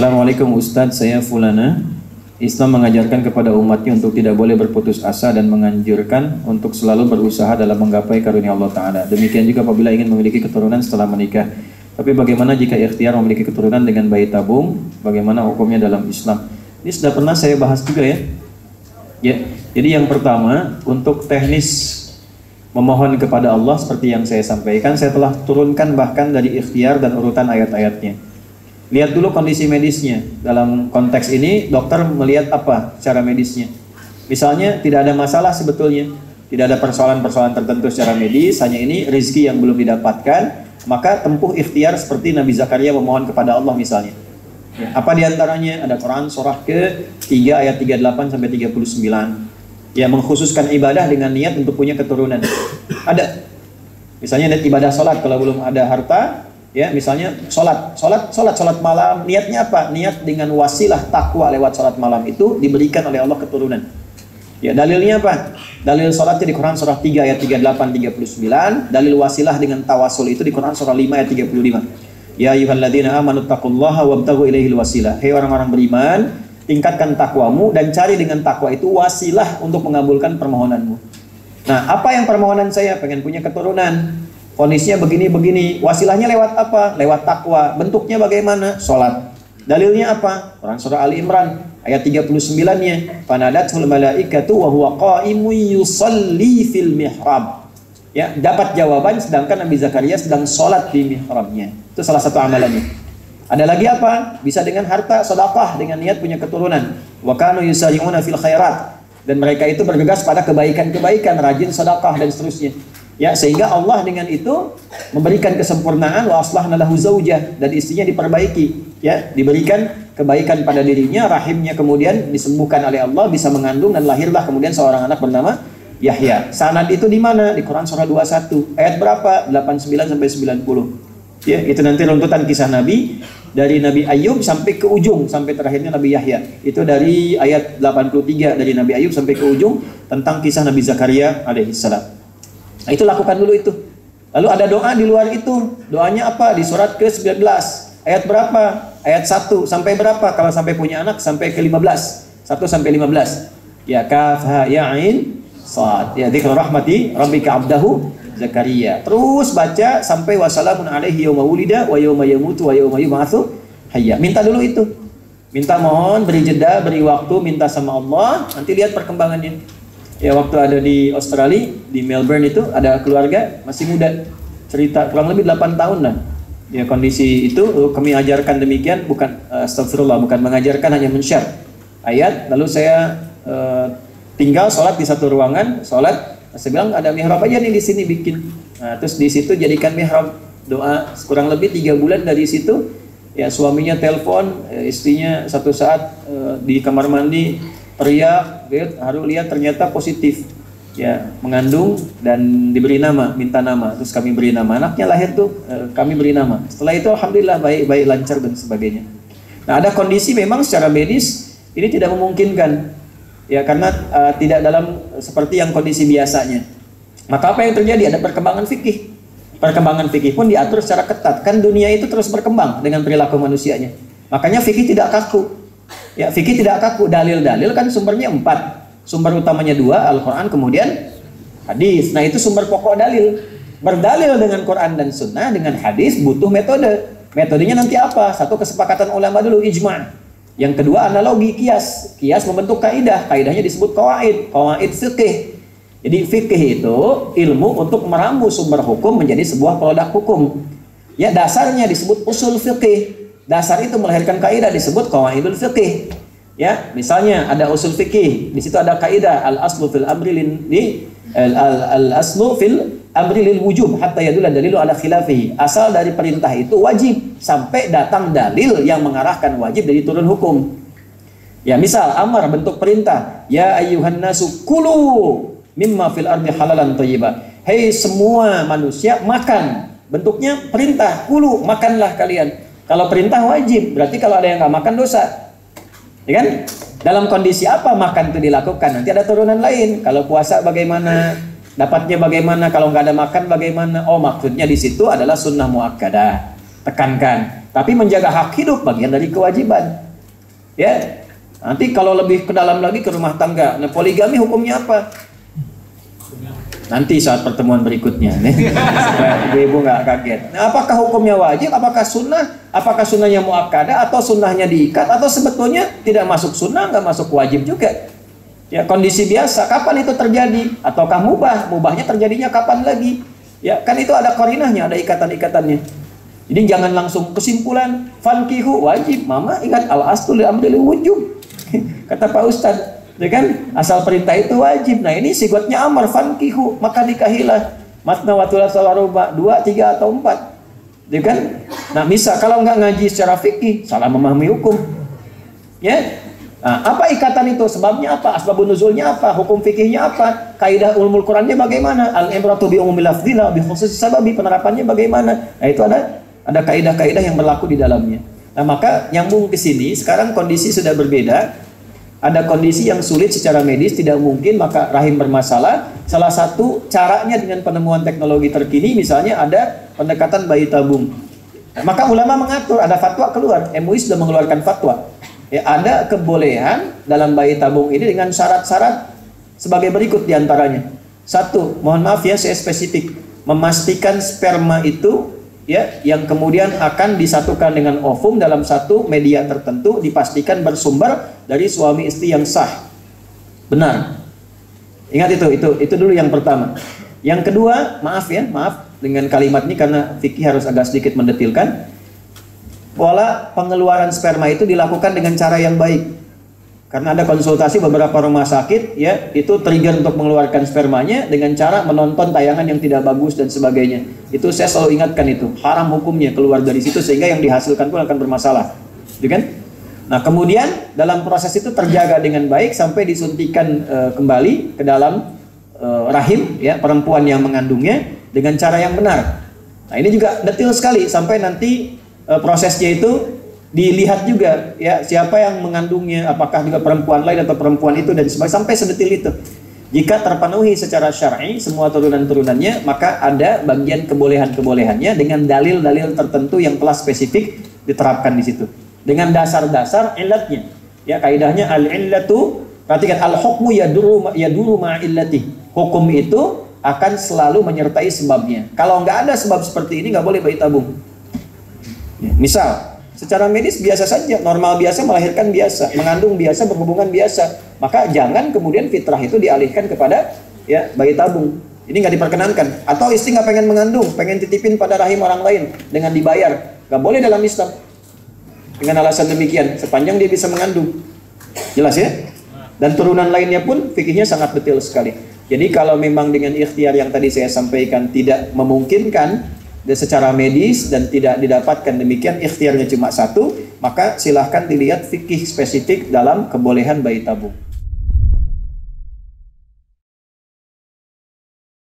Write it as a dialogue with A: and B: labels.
A: Assalamualaikum Ustadz, saya Fulana. Islam mengajarkan kepada umatnya untuk tidak boleh berputus asa dan menganjurkan untuk selalu berusaha dalam menggapai karunia Allah Ta'ala. Demikian juga apabila ingin memiliki keturunan setelah menikah. Tapi bagaimana jika ikhtiar memiliki keturunan dengan bayi tabung? Bagaimana hukumnya dalam Islam? Ini sudah pernah saya bahas juga ya. Jadi yang pertama, untuk teknis memohon kepada Allah seperti yang saya sampaikan, saya telah turunkan bahkan dari ikhtiar dan urutan ayat-ayatnya. Lihat dulu kondisi medisnya. Dalam konteks ini, dokter melihat apa secara medisnya. Misalnya tidak ada masalah sebetulnya, tidak ada persoalan-persoalan tertentu secara medis, hanya ini rezeki yang belum didapatkan, maka tempuh ikhtiar seperti Nabi Zakaria memohon kepada Allah misalnya. Apa diantaranya? Ada Quran surah ke-3 ayat 38 sampai 39. Ya, mengkhususkan ibadah dengan niat untuk punya keturunan. Ada. Misalnya ibadah sholat kalau belum ada harta. Ya, misalnya sholat malam, niatnya apa? Niat dengan wasilah takwa lewat sholat malam itu diberikan oleh Allah keturunan. Ya, dalilnya apa? Dalil sholatnya di Quran surah 3 ayat 38 39, dalil wasilah dengan tawasul itu di Quran surah 5 ayat 35. Ya ayyuhalladzina amanu taqullaha wabtaghu ilaihil wasilah. Hei orang-orang beriman, tingkatkan takwamu dan cari dengan takwa itu wasilah untuk mengabulkan permohonanmu. Nah, apa yang permohonan saya? Pengen punya keturunan. Kondisinya begini-begini, wasilahnya lewat apa? Lewat takwa. Bentuknya bagaimana? Sholat. Dalilnya apa? Quran surah Ali Imran ayat 39-nya. Fanadatul malaikatu wa huwa qa'imun yusalli fil mihrab. Ya, dapat jawaban sedangkan Nabi Zakaria sedang sholat di mihrabnya. Itu salah satu amalannya. Ada lagi apa? Bisa dengan harta, sedekah dengan niat punya keturunan. Wa kanu yusari'una fil khairat. Dan mereka itu bergegas pada kebaikan-kebaikan, rajin sedekah dan seterusnya. Ya, sehingga Allah dengan itu memberikan kesempurnaan wa aslahna lahu zaujah, dan istrinya diperbaiki, ya, diberikan kebaikan pada dirinya, rahimnya kemudian disembuhkan oleh Allah, bisa mengandung dan lahirlah kemudian seorang anak bernama Yahya. Sanad itu di mana? Di Quran surah 21. Ayat berapa? 89 sampai 90. Ya, itu nanti runtutan kisah Nabi dari Nabi Ayub sampai ke ujung, sampai terakhirnya Nabi Yahya. Itu dari ayat 83 dari Nabi Ayub sampai ke ujung tentang kisah Nabi Zakaria alaihissalam. Nah, itu lakukan dulu itu. Lalu ada doa di luar itu. Doanya apa? Di surat ke-19. Ayat berapa? Ayat 1 sampai berapa? Kalau sampai punya anak sampai ke-15. 1 sampai 15. Ya, kaf ha ya ain sad. Ya, dzikru rahmati rabbika abdahu Zakaria. Terus baca sampai wassalamun alaihi yauma wulida wa yauma yamutu wa yauma yub'atsu hayya. Minta dulu itu. Minta, mohon, beri jeda, beri waktu, minta sama Allah, nanti lihat perkembangannya. Ya, waktu ada di Australia, di Melbourne itu ada keluarga masih muda, cerita kurang lebih 8 tahun lah. Ya, kondisi itu kami ajarkan demikian, bukan astagfirullah, bukan mengajarkan, hanya men-share ayat. Lalu saya tinggal sholat di satu ruangan, sholat, saya bilang ada mihrab aja nih di sini bikin. Nah, terus di situ jadikan mihrab, doa kurang lebih 3 bulan dari situ. Ya, suaminya telepon, istrinya satu saat di kamar mandi teriak, harus lihat ternyata positif, ya, mengandung dan diberi nama, minta nama, terus kami beri nama, anaknya lahir tuh kami beri nama. Setelah itu alhamdulillah baik lancar dan sebagainya. Nah, ada kondisi memang secara medis ini tidak memungkinkan, ya, karena tidak dalam seperti yang kondisi biasanya. Maka apa yang terjadi? Ada perkembangan fikih. Perkembangan fikih pun diatur secara ketat. Kan dunia itu terus berkembang dengan perilaku manusianya. Makanya fikih tidak kaku. Ya, fikih tidak kaku. Dalil-dalil kan sumbernya 4. Sumber utamanya 2, Al-Quran, kemudian hadis. Nah, itu sumber pokok dalil. Berdalil dengan Quran dan Sunnah, dengan hadis butuh metode. Metodenya nanti apa? Satu, kesepakatan ulama dulu, ijma'. Yang kedua, analogi, kias. Kias membentuk kaidah. Kaidahnya disebut qawaid. Qawaid fikih. Jadi fikih itu ilmu untuk meramu sumber hukum menjadi sebuah produk hukum. Ya, dasarnya disebut usul fikih. Dasar itu melahirkan kaidah disebut qawaidul fiqih. Ya, misalnya ada usul fikih, di situ ada kaidah al-aslu fil amri al-aslu fil amri lil wujub hatta yadulla dalilu ala khilafihi. Asal dari perintah itu wajib sampai datang dalil yang mengarahkan wajib dari turun hukum. Ya, misal amar bentuk perintah, ya ayyuhan nasu kulu mimma fil ardi halalan thayyiba. Hei semua manusia, makan. Bentuknya perintah, kulu, makanlah kalian. Kalau perintah wajib, berarti kalau ada yang nggak makan dosa, ya kan? Dalam kondisi apa makan itu dilakukan? Nanti ada turunan lain. Kalau puasa bagaimana? Dapatnya bagaimana? Kalau nggak ada makan bagaimana? Oh, maksudnya di situ adalah sunnah muakkadah. Tekankan. Tapi menjaga hak hidup bagian dari kewajiban. Ya. Nanti kalau lebih ke dalam lagi ke rumah tangga. Nah, poligami hukumnya apa? Nanti saat pertemuan berikutnya nih. Supaya ibu nggak kaget. Nah, apakah hukumnya wajib? Apakah sunnah? Apakah sunnahnya muakkadah atau sunnahnya diikat atau sebetulnya tidak masuk sunnah, nggak masuk wajib juga? Ya, kondisi biasa. Kapan itu terjadi? Ataukah mubah? Mubahnya terjadinya kapan lagi? Ya, kan itu ada qarinahnya, ada ikatan-ikatannya. Jadi jangan langsung kesimpulan fankihu wajib. Mama ingat al-aslu li amri wujub. Kata Pak Ustadz, ya kan? Asal perintah itu wajib. Nah, ini sigotnya amar fankihu, maka nikahilah. Matna wa thulatha wa ruba, 2, 3 atau 4. Ya kan? Nah, misal kalau nggak ngaji secara fikih, salah memahami hukum. Ya. Nah, apa ikatan itu? Sebabnya apa? Asbabun nuzulnya apa? Hukum fikihnya apa? Kaidah ulumul Qurannya bagaimana? Al-ibratu bi umumil lafdzi la bi khususis sababi, penerapannya bagaimana? Nah, itu ada kaidah-kaidah yang berlaku di dalamnya. Nah, maka nyambung ke sini, sekarang kondisi sudah berbeda. Ada kondisi yang sulit secara medis, tidak mungkin, maka rahim bermasalah. Salah satu caranya dengan penemuan teknologi terkini, misalnya ada pendekatan bayi tabung. Nah, maka ulama mengatur, ada fatwa keluar, MUI sudah mengeluarkan fatwa. Ya, ada kebolehan dalam bayi tabung ini dengan syarat-syarat sebagai berikut diantaranya. 1, mohon maaf ya, saya spesifik, memastikan sperma itu ya yang kemudian akan disatukan dengan ovum dalam satu media tertentu dipastikan bersumber dari suami istri yang sah. Benar. Ingat itu dulu yang pertama. Yang kedua, maaf dengan kalimat ini karena fikih harus agak sedikit mendetilkan. Pola pengeluaran sperma itu dilakukan dengan cara yang baik. Karena ada konsultasi beberapa rumah sakit, ya, itu trigger untuk mengeluarkan spermanya dengan cara menonton tayangan yang tidak bagus dan sebagainya. Itu saya selalu ingatkan itu, haram hukumnya keluar dari situ sehingga yang dihasilkan pun akan bermasalah. Gitu kan? Nah, kemudian dalam proses itu terjaga dengan baik sampai disuntikan kembali ke dalam rahim, ya, perempuan yang mengandungnya dengan cara yang benar. Nah, ini juga detail sekali sampai nanti prosesnya itu dilihat juga, ya, siapa yang mengandungnya, apakah juga perempuan lain atau perempuan itu dan sebagainya, sampai sedetil itu. Jika terpenuhi secara syar'i semua turunan-turunannya, maka ada bagian kebolehan-kebolehannya dengan dalil-dalil tertentu yang telah spesifik diterapkan di situ. Dengan dasar-dasar illatnya. Ya, kaidahnya al-illatu, perhatikan, al-hukmu yaduru ma'illati. Hukum itu akan selalu menyertai sebabnya. Kalau nggak ada sebab seperti ini, nggak boleh bayi tabung. Ya, misal secara medis biasa saja, normal biasa, melahirkan biasa, mengandung biasa, berhubungan biasa. Maka jangan kemudian fitrah itu dialihkan kepada, ya, bayi tabung. Ini nggak diperkenankan. Atau istri nggak pengen mengandung, pengen titipin pada rahim orang lain dengan dibayar, nggak boleh dalam Islam. Dengan alasan demikian, sepanjang dia bisa mengandung. Jelas ya? Dan turunan lainnya pun fikihnya sangat detail sekali. Jadi kalau memang dengan ikhtiar yang tadi saya sampaikan tidak memungkinkan secara medis dan tidak didapatkan demikian, ikhtiarnya cuma satu, maka silahkan dilihat fikih spesifik dalam kebolehan bayi tabung.